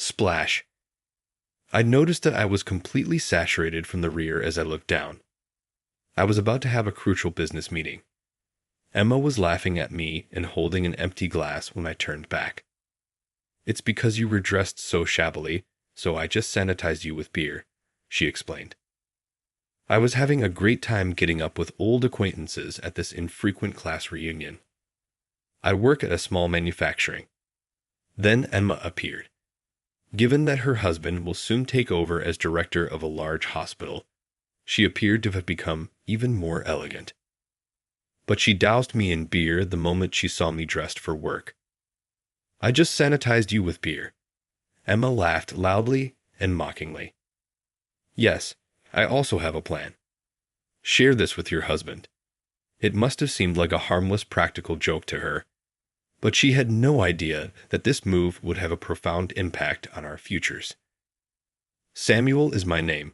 Splash. I noticed that I was completely saturated from the rear as I looked down. I was about to have a crucial business meeting. Emma was laughing at me and holding an empty glass when I turned back. "It's because you were dressed so shabbily, so I just sanitized you with beer," she explained. I was having a great time getting up with old acquaintances at this infrequent class reunion. I work at a small manufacturing. Then Emma appeared. Given that her husband will soon take over as director of a large hospital, she appeared to have become even more elegant. But she doused me in beer the moment she saw me dressed for work. "I just sanitized you with beer." Emma laughed loudly and mockingly. "Yes, I also have a plan. Share this with your husband." It must have seemed like a harmless practical joke to her, but she had no idea that this move would have a profound impact on our futures. Samuel is my name.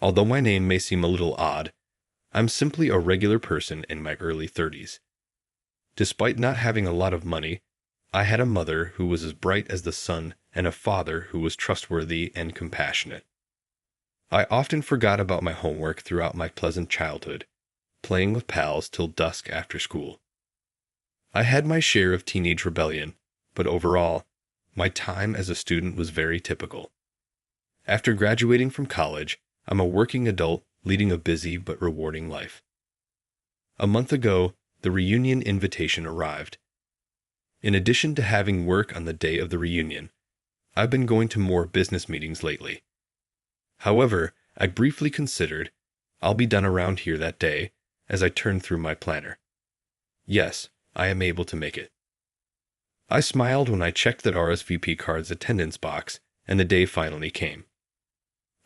Although my name may seem a little odd, I'm simply a regular person in my early 30s. Despite not having a lot of money, I had a mother who was as bright as the sun and a father who was trustworthy and compassionate. I often forgot about my homework throughout my pleasant childhood, playing with pals till dusk after school. I had my share of teenage rebellion, but overall, my time as a student was very typical. After graduating from college, I'm a working adult leading a busy but rewarding life. A month ago, the reunion invitation arrived. In addition to having work on the day of the reunion, I've been going to more business meetings lately. However, I briefly considered I'll be done around here that day as I turned through my planner. Yes, I am able to make it. I smiled when I checked that RSVP card's attendance box and the day finally came.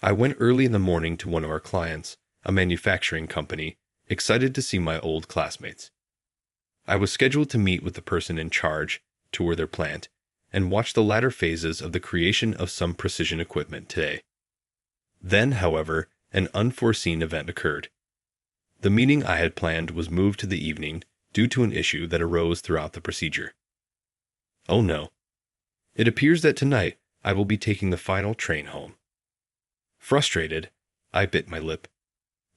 I went early in the morning to one of our clients, a manufacturing company, excited to see my old classmates. I was scheduled to meet with the person in charge, tour their plant, and watch the latter phases of the creation of some precision equipment today. Then, however, an unforeseen event occurred. The meeting I had planned was moved to the evening due to an issue that arose throughout the procedure. Oh no. It appears that tonight I will be taking the final train home. Frustrated, I bit my lip.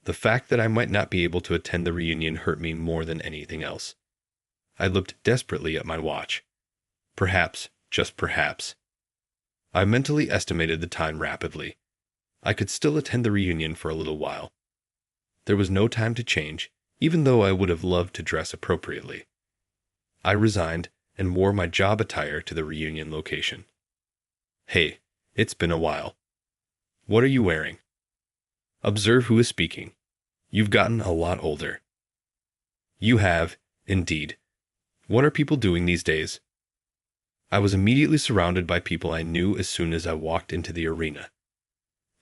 The fact that I might not be able to attend the reunion hurt me more than anything else. I looked desperately at my watch. Perhaps, just perhaps. I mentally estimated the time rapidly. I could still attend the reunion for a little while. There was no time to change, even though I would have loved to dress appropriately. I resigned and wore my job attire to the reunion location. "Hey, it's been a while. What are you wearing?" Observe who is speaking. You've gotten a lot older. You have, indeed. What are people doing these days? I was immediately surrounded by people I knew as soon as I walked into the arena.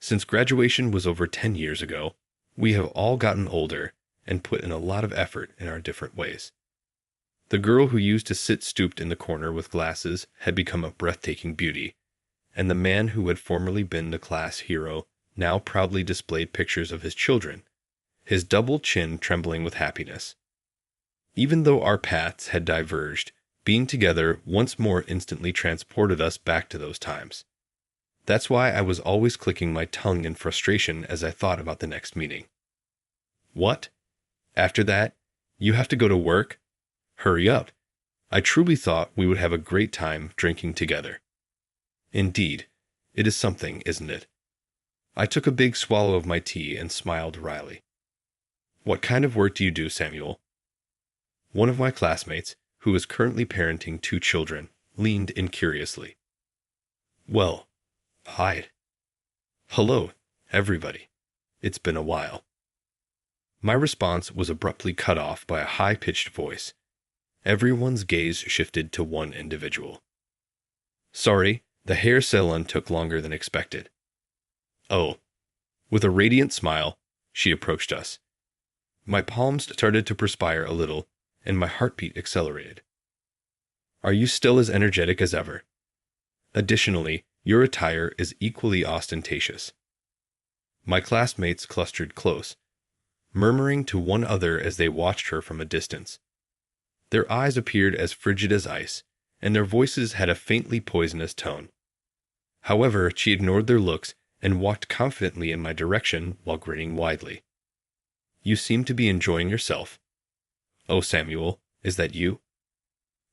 Since graduation was over 10 years ago, we have all gotten older and put in a lot of effort in our different ways. The girl who used to sit stooped in the corner with glasses had become a breathtaking beauty, and the man who had formerly been the class hero now proudly displayed pictures of his children, his double chin trembling with happiness. Even though our paths had diverged, being together once more instantly transported us back to those times. That's why I was always clicking my tongue in frustration as I thought about the next meeting. What? After that, you have to go to work? Hurry up. I truly thought we would have a great time drinking together. Indeed, it is something, isn't it? I took a big swallow of my tea and smiled wryly. What kind of work do you do, Samuel? One of my classmates, who is currently parenting 2 children, leaned in curiously. Well, hi. Hello, everybody. It's been a while. My response was abruptly cut off by a high-pitched voice. Everyone's gaze shifted to one individual. Sorry, the hair salon took longer than expected. Oh. With a radiant smile, she approached us. My palms started to perspire a little, and my heartbeat accelerated. Are you still as energetic as ever? Additionally, your attire is equally ostentatious. My classmates clustered close, murmuring to one another as they watched her from a distance. Their eyes appeared as frigid as ice, and their voices had a faintly poisonous tone. However, she ignored their looks and walked confidently in my direction while grinning widely. "You seem to be enjoying yourself. Oh, Samuel, is that you?"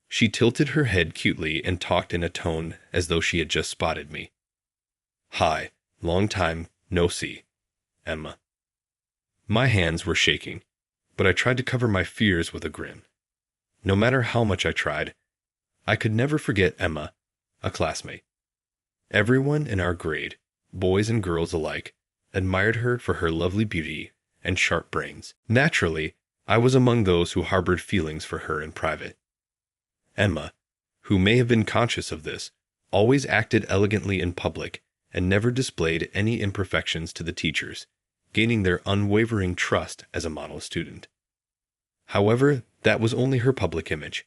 She tilted her head cutely and talked in a tone as though she had just spotted me. "Hi, long time, no see, Emma." My hands were shaking, but I tried to cover my fears with a grin. No matter how much I tried, I could never forget Emma, a classmate. Everyone in our grade, boys and girls alike, admired her for her lovely beauty and sharp brains. Naturally, I was among those who harbored feelings for her in private. Emma, who may have been conscious of this, always acted elegantly in public and never displayed any imperfections to the teachers, gaining their unwavering trust as a model student. However, that was only her public image.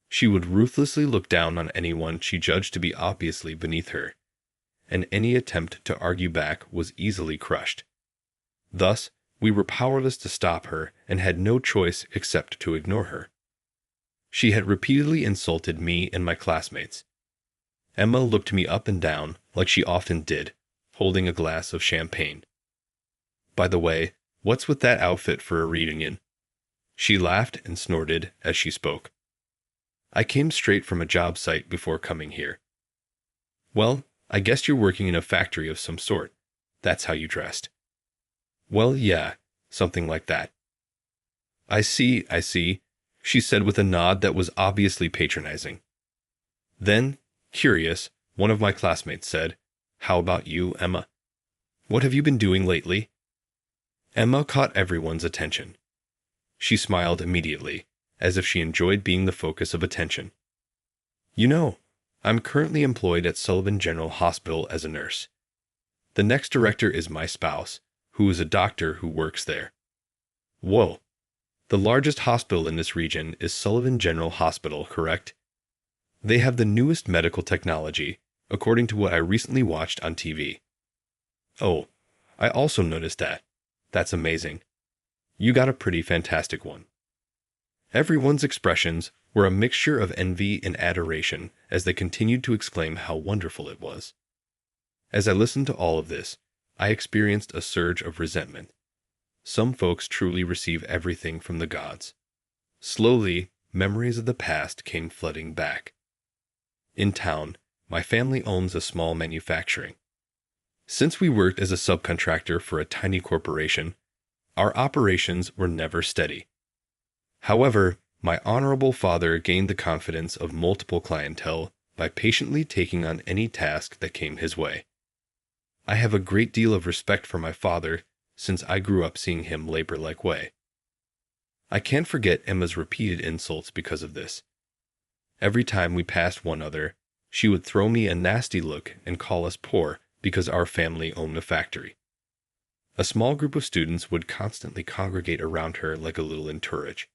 She would ruthlessly look down on anyone she judged to be obviously beneath her, and any attempt to argue back was easily crushed. Thus, we were powerless to stop her and had no choice except to ignore her. She had repeatedly insulted me and my classmates. Emma looked me up and down like she often did, holding a glass of champagne. "By the way, what's with that outfit for a reunion?" She laughed and snorted as she spoke. "I came straight from a job site before coming here." "Well, I guess you're working in a factory of some sort. That's how you dressed." "Well, yeah, something like that." I see, she said with a nod that was obviously patronizing. Then, curious, one of my classmates said, "How about you, Emma? What have you been doing lately?" Emma caught everyone's attention. She smiled immediately, as if she enjoyed being the focus of attention. "You know, I'm currently employed at Sullivan General Hospital as a nurse. The next director is my spouse, who is a doctor who works there." "Whoa. The largest hospital in this region is Sullivan General Hospital, correct? They have the newest medical technology, according to what I recently watched on TV." "Oh, I also noticed that. That's amazing. You got a pretty fantastic one." Everyone's expressions were a mixture of envy and adoration as they continued to exclaim how wonderful it was. As I listened to all of this, I experienced a surge of resentment. Some folks truly receive everything from the gods. Slowly, memories of the past came flooding back. In town, my family owns a small manufacturing. Since we worked as a subcontractor for a tiny corporation, our operations were never steady. However, my honorable father gained the confidence of multiple clientele by patiently taking on any task that came his way. I have a great deal of respect for my father since I grew up seeing him labor like way. I can't forget Emma's repeated insults because of this. Every time we passed one another, she would throw me a nasty look and call us poor because our family owned a factory. A small group of students would constantly congregate around her like a little entourage.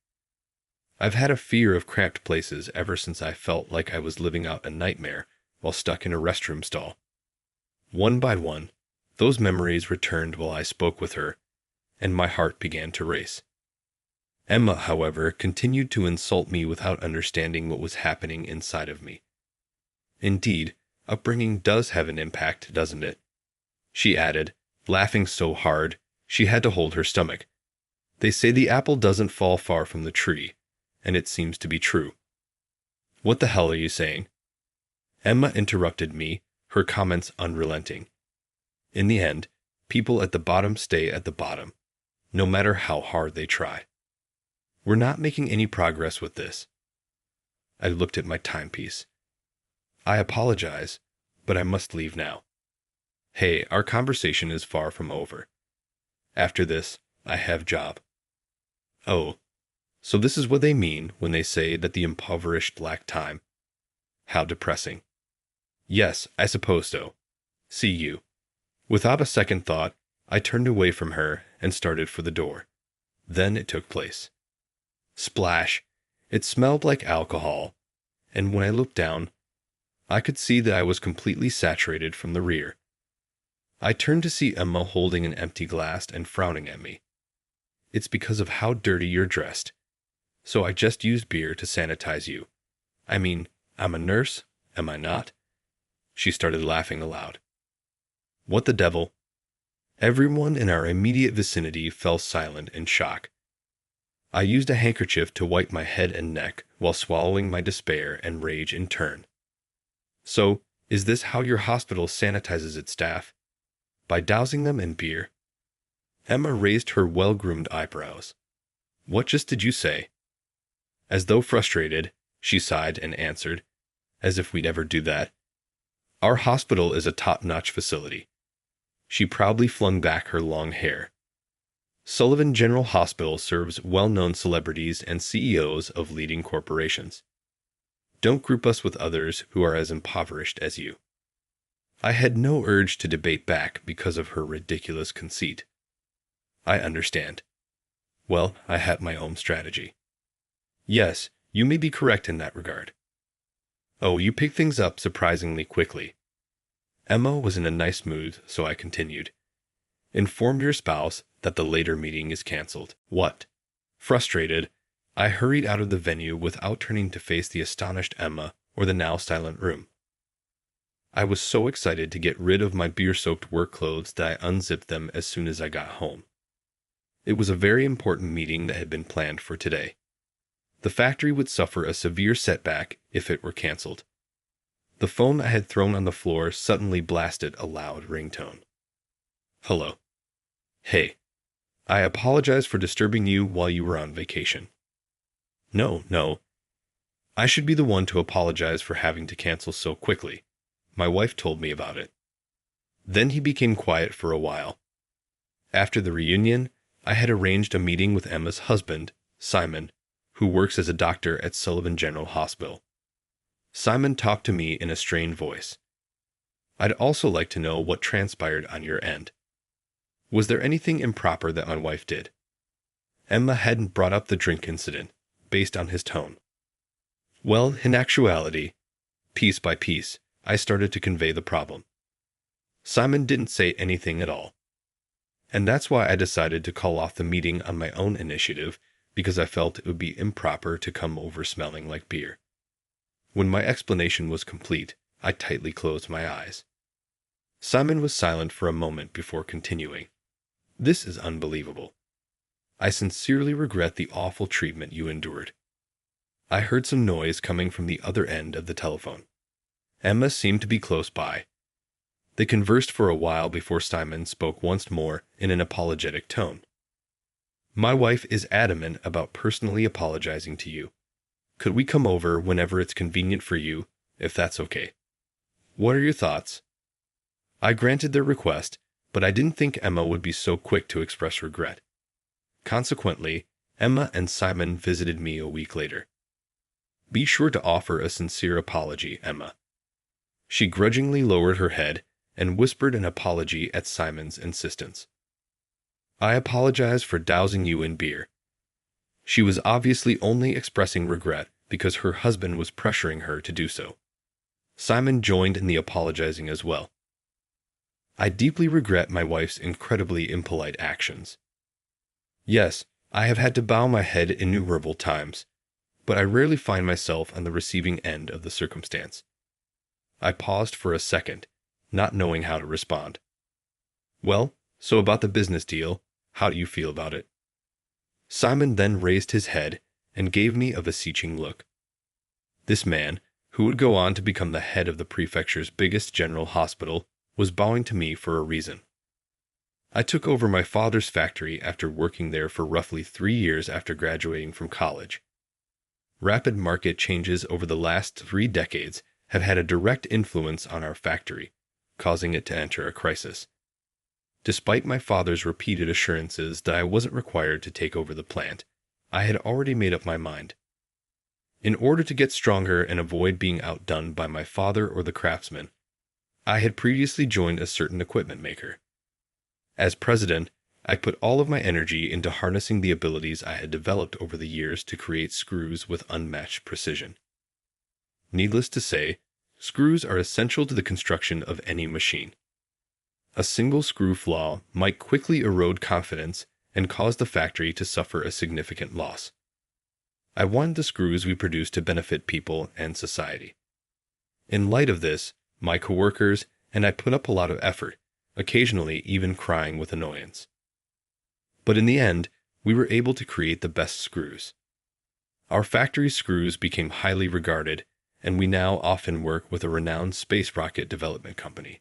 I've had a fear of cramped places ever since I felt like I was living out a nightmare while stuck in a restroom stall. One by one, those memories returned while I spoke with her, and my heart began to race. Emma, however, continued to insult me without understanding what was happening inside of me. Indeed, upbringing does have an impact, doesn't it? She added, laughing so hard she had to hold her stomach. "They say the apple doesn't fall far from the tree, and it seems to be true." "What the hell are you saying?" Emma interrupted me, her comments unrelenting. In the end, people at the bottom stay at the bottom, no matter how hard they try. We're not making any progress with this. I looked at my timepiece. "I apologize, but I must leave now. Hey, our conversation is far from over. After this, I have job." "Oh, so this is what they mean when they say that the impoverished lack time. How depressing." "Yes, I suppose so. See you." Without a second thought, I turned away from her and started for the door. Then it took place. Splash! It smelled like alcohol, and when I looked down, I could see that I was completely saturated from the rear. I turned to see Emma holding an empty glass and frowning at me. "It's because of how dirty you're dressed. So I just used beer to sanitize you. I mean, I'm a nurse, am I not? She started laughing aloud. What the devil? Everyone in our immediate vicinity fell silent in shock. I used a handkerchief to wipe my head and neck while swallowing my despair and rage in turn. So, is this how your hospital sanitizes its staff? By dousing them in beer? Emma raised her well-groomed eyebrows. What just did you say? As though frustrated, she sighed and answered, as if we'd ever do that. Our hospital is a top-notch facility. She proudly flung back her long hair. Sullivan General Hospital serves well-known celebrities and CEOs of leading corporations. Don't group us with others who are as impoverished as you. I had no urge to debate back because of her ridiculous conceit. I understand. Well, I had my own strategy. Yes, you may be correct in that regard. Oh, you pick things up surprisingly quickly. Emma was in a nice mood, so I continued. Inform your spouse that the later meeting is canceled. What? Frustrated, I hurried out of the venue without turning to face the astonished Emma or the now silent room. I was so excited to get rid of my beer-soaked work clothes that I unzipped them as soon as I got home. It was a very important meeting that had been planned for today. The factory would suffer a severe setback if it were canceled. The phone I had thrown on the floor suddenly blasted a loud ringtone. Hello. Hey. I apologize for disturbing you while you were on vacation. No. I should be the one to apologize for having to cancel so quickly. My wife told me about it. Then he became quiet for a while. After the reunion, I had arranged a meeting with Emma's husband, Simon, who works as a doctor at Sullivan General Hospital. Simon talked to me in a strained voice. I'd also like to know what transpired on your end. Was there anything improper that my wife did? Emma hadn't brought up the drink incident, based on his tone. Well, in actuality, piece by piece, I started to convey the problem. Simon didn't say anything at all. And that's why I decided to call off the meeting on my own initiative, because I felt it would be improper to come over smelling like beer. When my explanation was complete, I tightly closed my eyes. Simon was silent for a moment before continuing. This is unbelievable. I sincerely regret the awful treatment you endured. I heard some noise coming from the other end of the telephone. Emma seemed to be close by. They conversed for a while before Simon spoke once more in an apologetic tone. My wife is adamant about personally apologizing to you. Could we come over whenever it's convenient for you, if that's okay? What are your thoughts? I granted their request, but I didn't think Emma would be so quick to express regret. Consequently, Emma and Simon visited me a week later. Be sure to offer a sincere apology, Emma. She grudgingly lowered her head and whispered an apology at Simon's insistence. I apologize for dousing you in beer. She was obviously only expressing regret because her husband was pressuring her to do so. Simon joined in the apologizing as well. I deeply regret my wife's incredibly impolite actions. Yes, I have had to bow my head innumerable times, but I rarely find myself on the receiving end of the circumstance. I paused for a second, not knowing how to respond. Well, so about the business deal, how do you feel about it? Simon then raised his head and gave me a beseeching look. This man, who would go on to become the head of the prefecture's biggest general hospital, was bowing to me for a reason. I took over my father's factory after working there for roughly 3 years after graduating from college. Rapid market changes over the last 3 decades have had a direct influence on our factory, causing it to enter a crisis. Despite my father's repeated assurances that I wasn't required to take over the plant, I had already made up my mind. In order to get stronger and avoid being outdone by my father or the craftsmen, I had previously joined a certain equipment maker. As president, I put all of my energy into harnessing the abilities I had developed over the years to create screws with unmatched precision. Needless to say, screws are essential to the construction of any machine. A single screw flaw might quickly erode confidence and cause the factory to suffer a significant loss. I wanted the screws we produced to benefit people and society. In light of this, my coworkers, and I put up a lot of effort, occasionally even crying with annoyance. But in the end, we were able to create the best screws. Our factory screws became highly regarded, and we now often work with a renowned space rocket development company.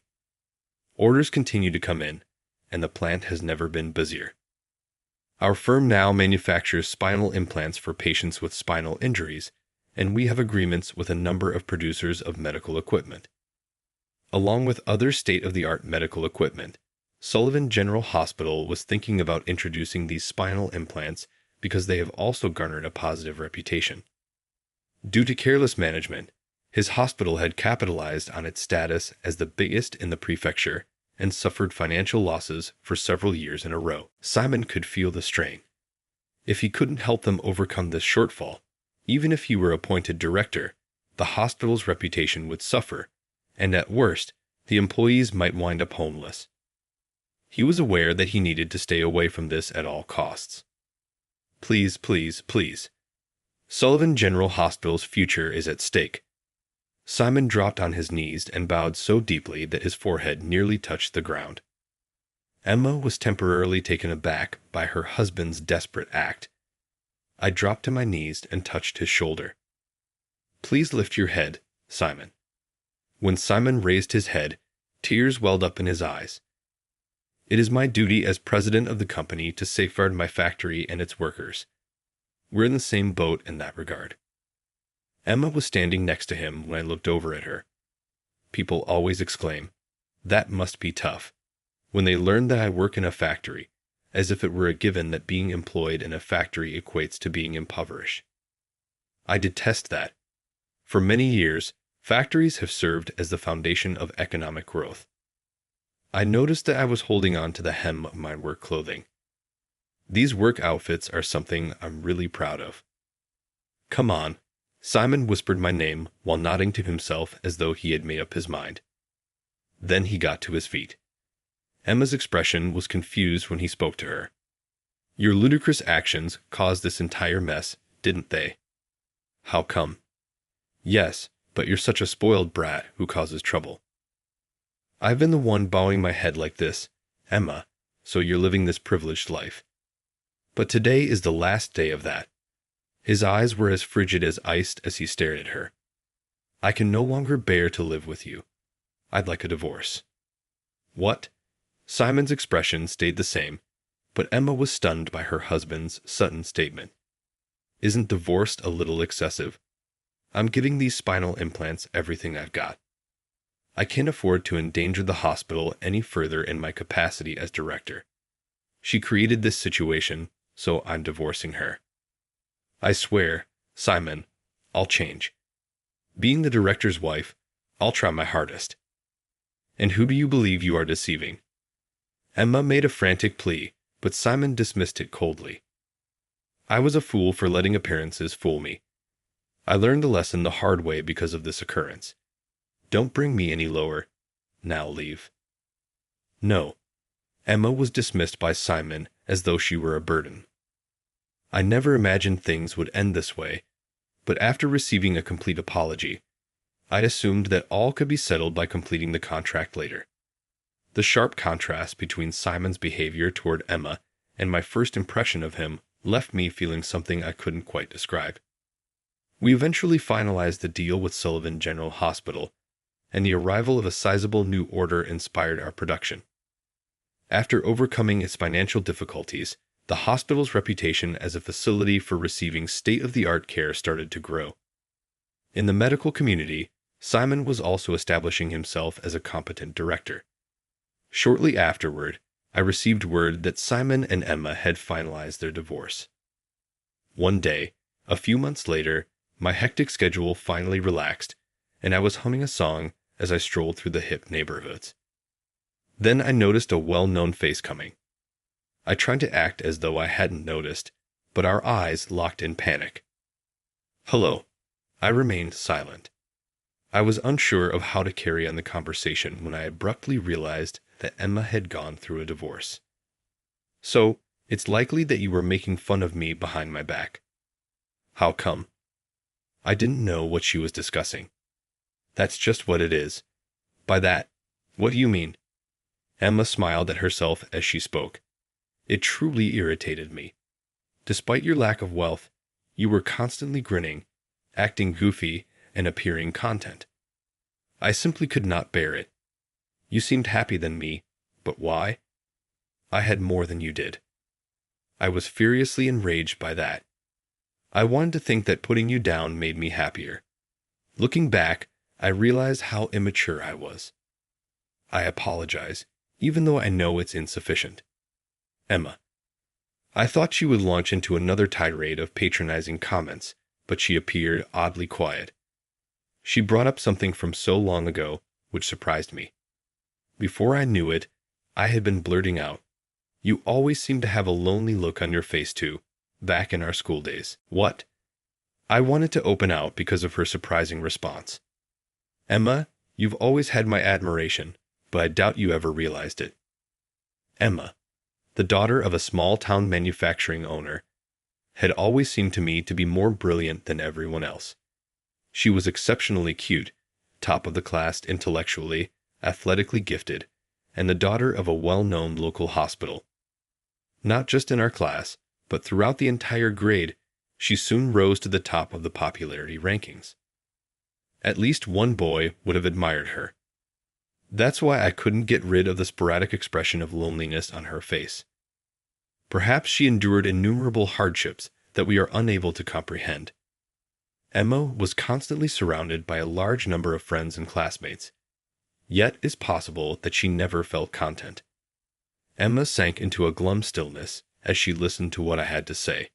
Orders continue to come in, and the plant has never been busier. Our firm now manufactures spinal implants for patients with spinal injuries, and we have agreements with a number of producers of medical equipment. Along with other state-of-the-art medical equipment, Sullivan General Hospital was thinking about introducing these spinal implants because they have also garnered a positive reputation. Due to careless management, his hospital had capitalized on its status as the biggest in the prefecture and suffered financial losses for several years in a row. Simon could feel the strain. If he couldn't help them overcome this shortfall, even if he were appointed director, the hospital's reputation would suffer, and at worst, the employees might wind up homeless. He was aware that he needed to stay away from this at all costs. Please, please, please. Sullivan General Hospital's future is at stake. Simon dropped on his knees and bowed so deeply that his forehead nearly touched the ground. Emma was temporarily taken aback by her husband's desperate act. I dropped to my knees and touched his shoulder. Please lift your head, Simon. When Simon raised his head, tears welled up in his eyes. It is my duty as president of the company to safeguard my factory and its workers. We're in the same boat in that regard. Emma was standing next to him when I looked over at her. People always exclaim, "That must be tough," when they learn that I work in a factory, as if it were a given that being employed in a factory equates to being impoverished. I detest that. For many years, factories have served as the foundation of economic growth. I noticed that I was holding on to the hem of my work clothing. These work outfits are something I'm really proud of. Come on. Simon whispered my name while nodding to himself as though he had made up his mind. Then he got to his feet. Emma's expression was confused when he spoke to her. Your ludicrous actions caused this entire mess, didn't they? How come? Yes, but you're such a spoiled brat who causes trouble. I've been the one bowing my head like this, Emma, so you're living this privileged life. But today is the last day of that. His eyes were as frigid as ice as he stared at her. I can no longer bear to live with you. I'd like a divorce. What? Simon's expression stayed the same, but Emma was stunned by her husband's sudden statement. Isn't divorced a little excessive? I'm giving these spinal implants everything I've got. I can't afford to endanger the hospital any further in my capacity as director. She created this situation, so I'm divorcing her. I swear, Simon, I'll change. Being the director's wife, I'll try my hardest. And who do you believe you are deceiving? Emma made a frantic plea, but Simon dismissed it coldly. I was a fool for letting appearances fool me. I learned the lesson the hard way because of this occurrence. Don't bring me any lower. Now leave. No. Emma was dismissed by Simon as though she were a burden. I never imagined things would end this way, but after receiving a complete apology, I assumed that all could be settled by completing the contract later. The sharp contrast between Simon's behavior toward Emma and my first impression of him left me feeling something I couldn't quite describe. We eventually finalized the deal with Sullivan General Hospital, and the arrival of a sizable new order inspired our production. After overcoming its financial difficulties, the hospital's reputation as a facility for receiving state-of-the-art care started to grow. In the medical community, Simon was also establishing himself as a competent director. Shortly afterward, I received word that Simon and Emma had finalized their divorce. One day, a few months later, my hectic schedule finally relaxed, and I was humming a song as I strolled through the hip neighborhoods. Then I noticed a well-known face coming. I tried to act as though I hadn't noticed, but our eyes locked in panic. Hello. I remained silent. I was unsure of how to carry on the conversation when I abruptly realized that Emma had gone through a divorce. So, it's likely that you were making fun of me behind my back. How come? I didn't know what she was discussing. That's just what it is. By that, what do you mean? Emma smiled at herself as she spoke. It truly irritated me. Despite your lack of wealth, you were constantly grinning, acting goofy, and appearing content. I simply could not bear it. You seemed happy than me, but why? I had more than you did. I was furiously enraged by that. I wanted to think that putting you down made me happier. Looking back, I realized how immature I was. I apologize, even though I know it's insufficient. Emma. I thought she would launch into another tirade of patronizing comments, but she appeared oddly quiet. She brought up something from so long ago, which surprised me. Before I knew it, I had been blurting out, "You always seem to have a lonely look on your face too, back in our school days." What? I wanted to open out because of her surprising response. Emma, you've always had my admiration, but I doubt you ever realized it. Emma, the daughter of a small-town manufacturing owner, had always seemed to me to be more brilliant than everyone else. She was exceptionally cute, top of the class intellectually, athletically gifted, and the daughter of a well-known local hospital. Not just in our class, but throughout the entire grade, she soon rose to the top of the popularity rankings. At least one boy would have admired her. That's why I couldn't get rid of the sporadic expression of loneliness on her face. Perhaps she endured innumerable hardships that we are unable to comprehend. Emma was constantly surrounded by a large number of friends and classmates. Yet it's possible that she never felt content. Emma sank into a glum stillness as she listened to what I had to say.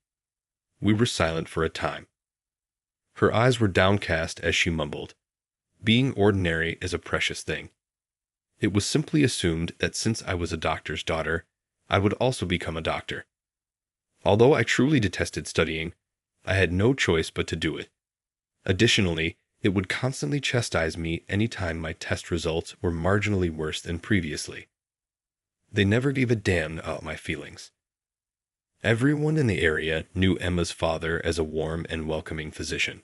We were silent for a time. Her eyes were downcast as she mumbled, "Being ordinary is a precious thing." It was simply assumed that since I was a doctor's daughter, I would also become a doctor. Although I truly detested studying, I had no choice but to do it. Additionally, it would constantly chastise me any time my test results were marginally worse than previously. They never gave a damn about my feelings. Everyone in the area knew Emma's father as a warm and welcoming physician.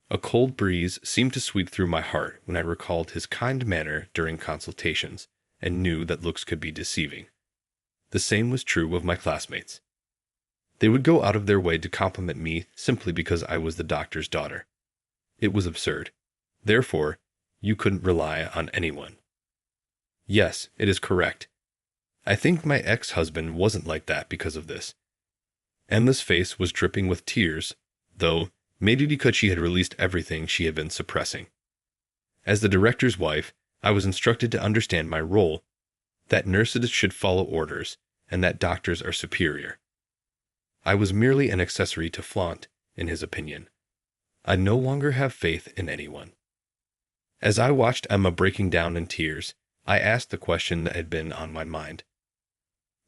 A cold breeze seemed to sweep through my heart when I recalled his kind manner during consultations and knew that looks could be deceiving. The same was true of my classmates. They would go out of their way to compliment me simply because I was the doctor's daughter. It was absurd. Therefore, you couldn't rely on anyone. Yes, it is correct. I think my ex-husband wasn't like that because of this. Emma's face was dripping with tears, though maybe because she had released everything she had been suppressing. As the director's wife, I was instructed to understand my role, that nurses should follow orders, and that doctors are superior. I was merely an accessory to flaunt, in his opinion. I no longer have faith in anyone. As I watched Emma breaking down in tears, I asked the question that had been on my mind.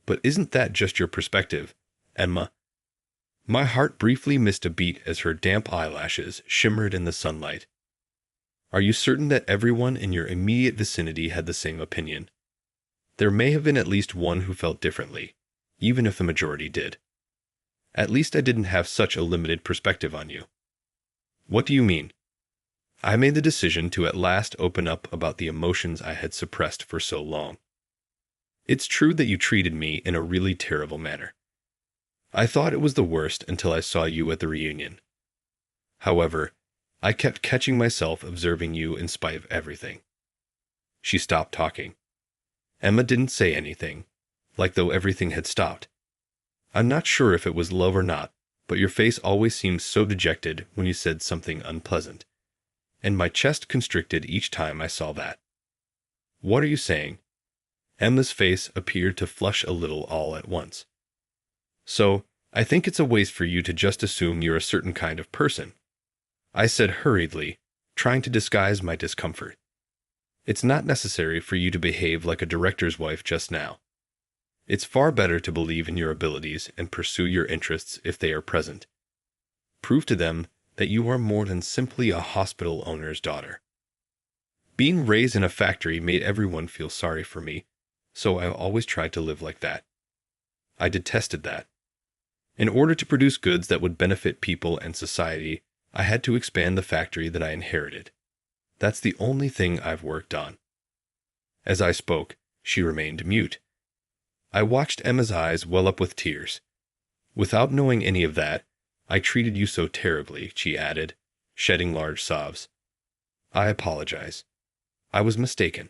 But isn't that just your perspective, Emma? My heart briefly missed a beat as her damp eyelashes shimmered in the sunlight. Are you certain that everyone in your immediate vicinity had the same opinion? There may have been at least one who felt differently, even if the majority did. At least I didn't have such a limited perspective on you. What do you mean? I made the decision to at last open up about the emotions I had suppressed for so long. It's true that you treated me in a really terrible manner. I thought it was the worst until I saw you at the reunion. However, I kept catching myself observing you in spite of everything. She stopped talking. Emma didn't say anything, like though everything had stopped. I'm not sure if it was love or not, but your face always seemed so dejected when you said something unpleasant, and my chest constricted each time I saw that. What are you saying? Emma's face appeared to flush a little all at once. So, I think it's a waste for you to just assume you're a certain kind of person. I said hurriedly, trying to disguise my discomfort. It's not necessary for you to behave like a director's wife just now. It's far better to believe in your abilities and pursue your interests if they are present. Prove to them that you are more than simply a hospital owner's daughter. Being raised in a factory made everyone feel sorry for me, so I always tried to live like that. I detested that. In order to produce goods that would benefit people and society, I had to expand the factory that I inherited. That's the only thing I've worked on. As I spoke, she remained mute. I watched Emma's eyes well up with tears. Without knowing any of that, I treated you so terribly, she added, shedding large sobs. I apologize. I was mistaken.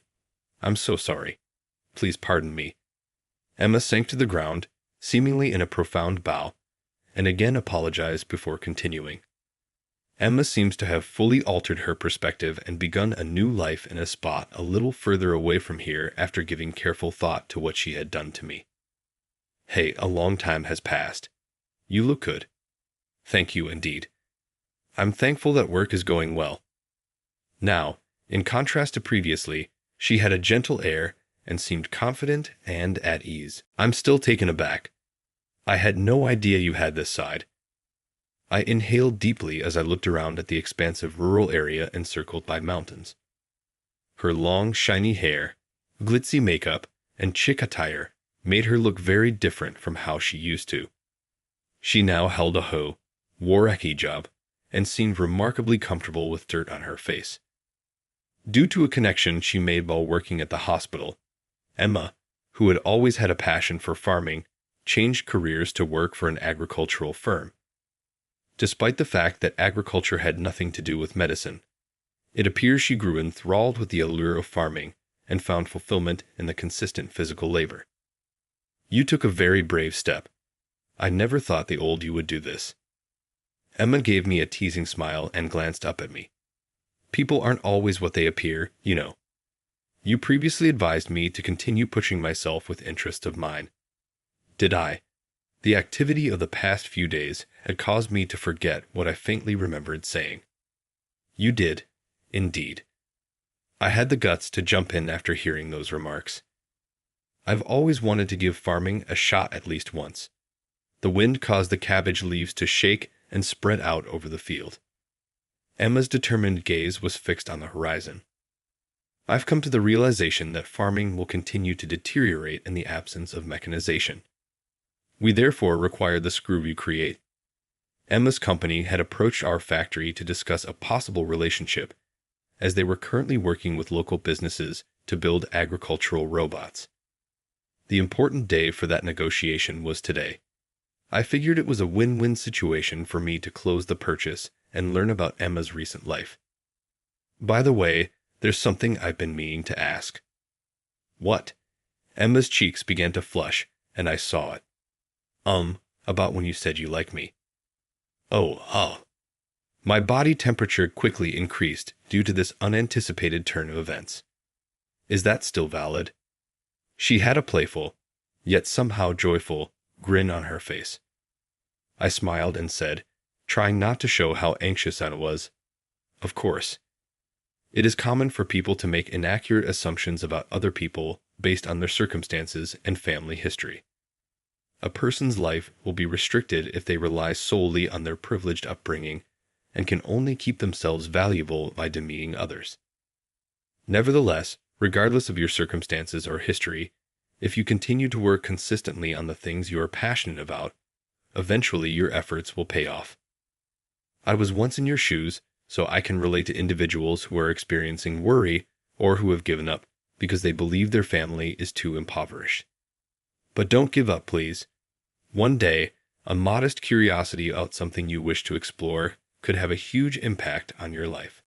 I'm so sorry. Please pardon me. Emma sank to the ground, seemingly in a profound bow, and again apologized before continuing. Emma seems to have fully altered her perspective and begun a new life in a spot a little further away from here after giving careful thought to what she had done to me. Hey, a long time has passed. You look good. Thank you indeed. I'm thankful that work is going well. Now, in contrast to previously, she had a gentle air and seemed confident and at ease. I'm still taken aback. I had no idea you had this side. I inhaled deeply as I looked around at the expansive rural area encircled by mountains. Her long, shiny hair, glitzy makeup, and chic attire made her look very different from how she used to. She now held a hoe, wore a hijab, and seemed remarkably comfortable with dirt on her face. Due to a connection she made while working at the hospital, Emma, who had always had a passion for farming, changed careers to work for an agricultural firm. Despite the fact that agriculture had nothing to do with medicine, it appears she grew enthralled with the allure of farming and found fulfillment in the consistent physical labor. You took a very brave step. I never thought the old you would do this. Emma gave me a teasing smile and glanced up at me. People aren't always what they appear, you know. You previously advised me to continue pushing myself with interests of mine. Did I? The activity of the past few days had caused me to forget what I faintly remembered saying. You did, indeed. I had the guts to jump in after hearing those remarks. I've always wanted to give farming a shot at least once. The wind caused the cabbage leaves to shake and spread out over the field. Emma's determined gaze was fixed on the horizon. I've come to the realization that farming will continue to deteriorate in the absence of mechanization. We therefore require the screw you create. Emma's company had approached our factory to discuss a possible relationship, as they were currently working with local businesses to build agricultural robots. The important day for that negotiation was today. I figured it was a win-win situation for me to close the purchase and learn about Emma's recent life. By the way, there's something I've been meaning to ask. What? Emma's cheeks began to flush, and I saw it. About when you said you like me. Oh. My body temperature quickly increased due to this unanticipated turn of events. Is that still valid? She had a playful, yet somehow joyful, grin on her face. I smiled and said, trying not to show how anxious I was, of course. It is common for people to make inaccurate assumptions about other people based on their circumstances and family history. A person's life will be restricted if they rely solely on their privileged upbringing and can only keep themselves valuable by demeaning others. Nevertheless, regardless of your circumstances or history, if you continue to work consistently on the things you are passionate about, eventually your efforts will pay off. I was once in your shoes, so I can relate to individuals who are experiencing worry or who have given up because they believe their family is too impoverished. But don't give up, please. One day, a modest curiosity about something you wish to explore could have a huge impact on your life.